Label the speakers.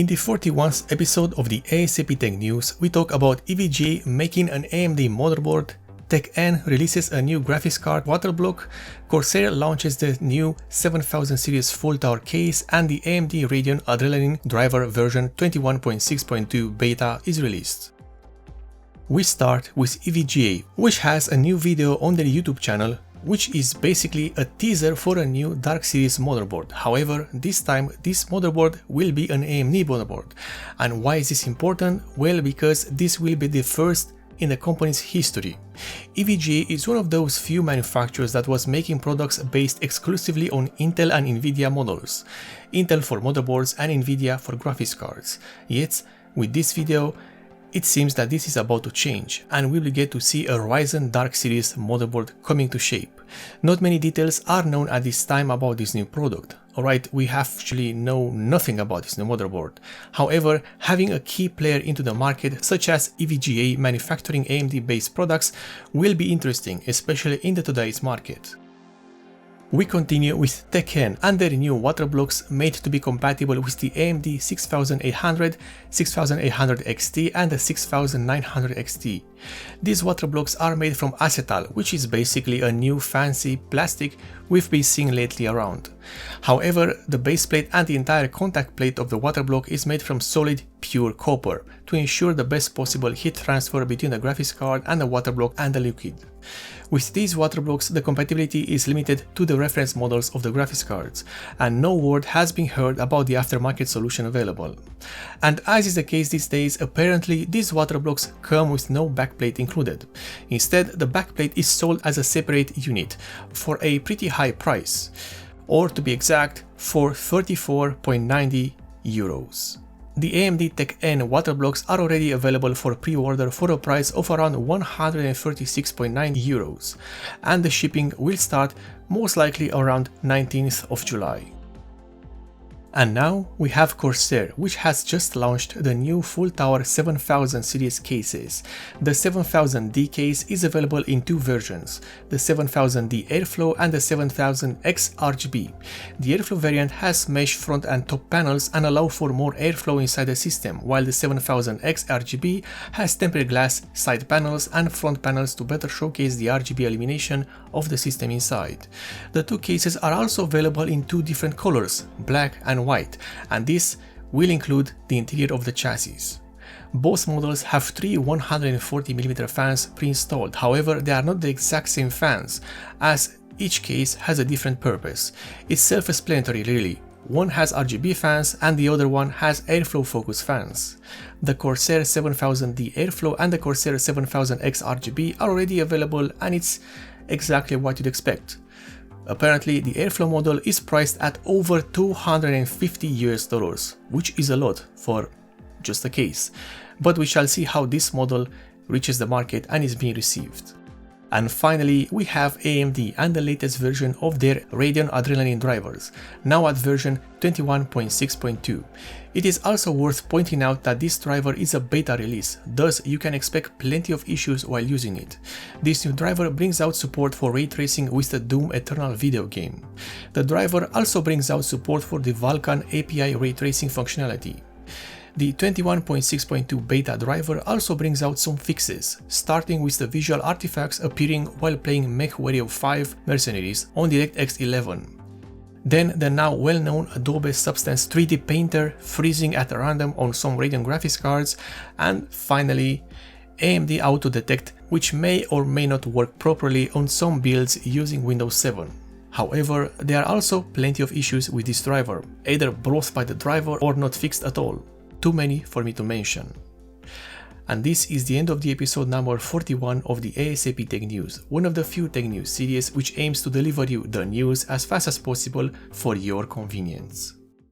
Speaker 1: In the 41st episode of the A.S.A.P Tech News, we talk about EVGA making an AMD motherboard, TechN releases a new graphics card Waterblock, Corsair launches the new 7000 series full tower case, and the AMD Radeon Adrenalin driver version 21.6.2 beta is released. We start with EVGA, which has a new video on their YouTube channel, which is basically a teaser for a new Dark Series motherboard. However, this time this motherboard will be an AMD motherboard. And why is this important? Well, because this will be the first in the company's history. EVGA is one of those few manufacturers that was making products based exclusively on Intel and NVIDIA models. Intel for motherboards and NVIDIA for graphics cards. Yet, with this video, it seems that this is about to change, and we will get to see a Ryzen Dark Series motherboard coming to shape. Not many details are known at this time about this new product. Alright, we actually know nothing about this new motherboard. However, having a key player into the market such as EVGA manufacturing AMD based products will be interesting, especially in today's market. We continue with TechN and their new Waterblocks made to be compatible with the AMD 6800, 6800 XT and the 6900 XT. These Waterblocks are made from acetal, which is basically a new fancy plastic we've been seeing lately around. However, the base plate and the entire contact plate of the Waterblock is made from solid, pure copper to ensure the best possible heat transfer between the graphics card and the Waterblock and the liquid. With these Waterblocks, the compatibility is limited to the reference models of the graphics cards, and no word has been heard about the aftermarket solution available. And as is the case these days, apparently these Waterblocks come with no backplate included. Instead, the backplate is sold as a separate unit for a pretty high price, or to be exact, for 34.90 euros. The AMD TechN Waterblocks are already available for pre-order for a price of around 136.9 euros, and the shipping will start most likely around 19th of July. And now we have Corsair, which has just launched the new full tower 7000 series cases. The 7000D case is available in two versions, the 7000D Airflow and the 7000X RGB. The Airflow variant has mesh front and top panels and allow for more airflow inside the system, while the 7000X RGB has tempered glass side panels and front panels to better showcase the RGB illumination of the system inside. The two cases are also available in two different colors, black and white, and this will include the interior of the chassis. Both models have three 140mm fans pre-installed, however they are not the exact same fans, as each case has a different purpose. It's self-explanatory really. One has RGB fans and the other one has airflow focus fans. The Corsair 7000D Airflow and the Corsair 7000X RGB are already available, and it's exactly what you'd expect. Apparently, the Airflow model is priced at over $250 US, which is a lot for just a case, but we shall see how this model reaches the market and is being received. And finally, we have AMD and the latest version of their Radeon Adrenalin drivers, now at version 21.6.2. It is also worth pointing out that this driver is a beta release, thus you can expect plenty of issues while using it. This new driver brings out support for ray tracing with the Doom Eternal video game. The driver also brings out support for the Vulkan API ray tracing functionality. The 21.6.2 beta driver also brings out some fixes, starting with the visual artifacts appearing while playing MechWarrior 5 Mercenaries on DirectX 11. Then the now well-known Adobe Substance 3D Painter freezing at random on some Radeon graphics cards, and finally AMD Auto Detect, which may or may not work properly on some builds using Windows 7. However, there are also plenty of issues with this driver, either brought by the driver or not fixed at all. Too many for me to mention. And this is the end of the episode number 41 of the A.S.A.P Tech News, one of the few tech news series which aims to deliver you the news as fast as possible for your convenience.